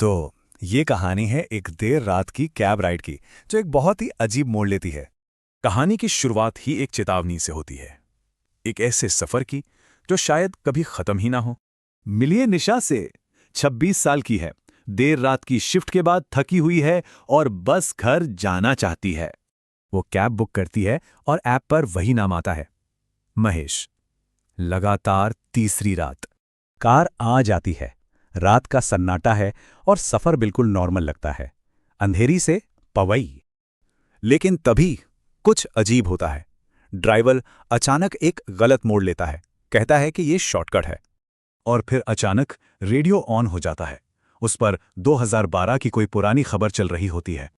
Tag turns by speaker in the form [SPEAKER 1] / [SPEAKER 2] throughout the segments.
[SPEAKER 1] तो ये कहानी है एक देर रात की कैब राइड की, जो एक बहुत ही अजीब मोड़ लेती है। कहानी की शुरुआत ही एक चेतावनी से होती है, एक ऐसे सफर की जो शायद कभी खत्म ही ना हो। मिलिए निशा से। 26 साल की है, देर रात की शिफ्ट के बाद थकी हुई है और बस घर जाना चाहती है। वो कैब बुक करती है और ऐप पर वही नाम आता है, महेश। लगातार तीसरी रात कार आ जाती है। रात का सन्नाटा है और सफर बिल्कुल नॉर्मल लगता है, अंधेरी से पवई। लेकिन तभी कुछ अजीब होता है। ड्राइवर अचानक एक गलत मोड़ लेता है, कहता है कि ये शॉर्टकट है। और फिर अचानक रेडियो ऑन हो जाता है। उस पर 2012 की कोई पुरानी खबर चल रही होती है।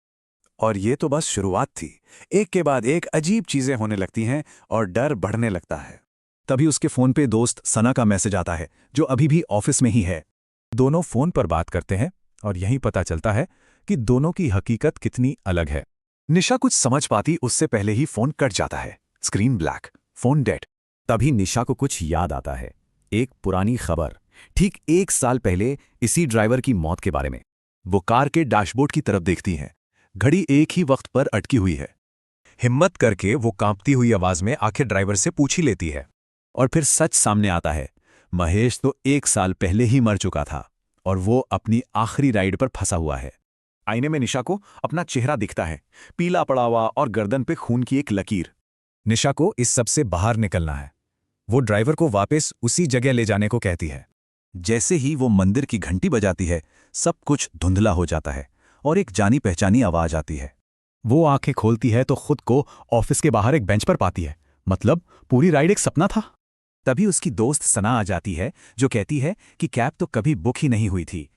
[SPEAKER 1] और ये तो बस शुरुआत थी। एक के बाद एक अजीब चीजें होने लगती हैं और डर बढ़ने लगता है। तभी उसके फोन पे दोस्त सना का मैसेज आता है, जो अभी भी ऑफिस में ही है। दोनों फोन पर बात करते हैं और यहीं पता चलता है कि दोनों की हकीकत कितनी अलग है। निशा कुछ समझ पाती उससे पहले ही फोन कट जाता है। Screen black, phone dead. तभी निशा को कुछ याद आता है, एक पुरानी खबर, ठीक 1 साल पहले इसी ड्राइवर की मौत के बारे में। वो कार के डैशबोर्ड की तरफ देखती है। घड़ी एक ही वक्त पर अटकी हुई है। हिम्मत करके वो कांपती हुई आवाज में आखिर ड्राइवर से पूछ ही लेती है। और फिर सच सामने आता है। महेश तो 1 साल पहले ही मर चुका था और वो अपनी आखिरी राइड पर फंसा हुआ है। आईने में निशा को अपना चेहरा दिखता है, पीला पड़ा हुआ और गर्दन पे खून की एक लकीर। निशा को इस सब से बाहर निकलना है। वो ड्राइवर को वापस उसी जगह ले जाने को कहती है। जैसे ही वो मंदिर की घंटी बजाती है, सब कुछ धुंधला हो जाता है और एक जानी पहचानी आवाज आती है। वो आंखें खोलती है तो खुद को ऑफिस के बाहर एक बेंच पर पाती है। मतलब पूरी राइड एक सपना था। तभी उसकी दोस्त सना आ जाती है, जो कहती है कि कैब तो कभी बुक ही नहीं हुई थी।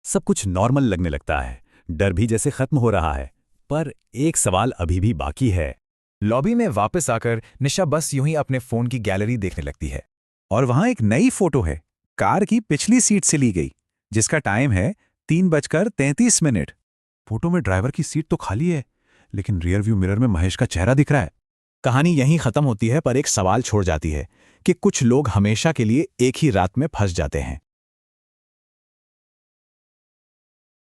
[SPEAKER 1] सब कुछ नॉर्मल लगने लगता है, डर भी जैसे खत्म हो रहा है। पर एक सवाल अभी भी बाकी है। लॉबी में वापस आकर निशा बस यूं ही अपने फोन की गैलरी देखने लगती है और वहां एक नई फोटो है, कार की पिछली सीट से ली गई, जिसका टाइम है 3:33। फोटो में ड्राइवर की सीट तो खाली है, लेकिन रियर व्यू मिरर में महेश का चेहरा दिख रहा है। कहानी यहीं खत्म होती है, पर एक सवाल छोड़ जाती है कि कुछ लोग हमेशा के लिए एक ही रात में फंस जाते हैं।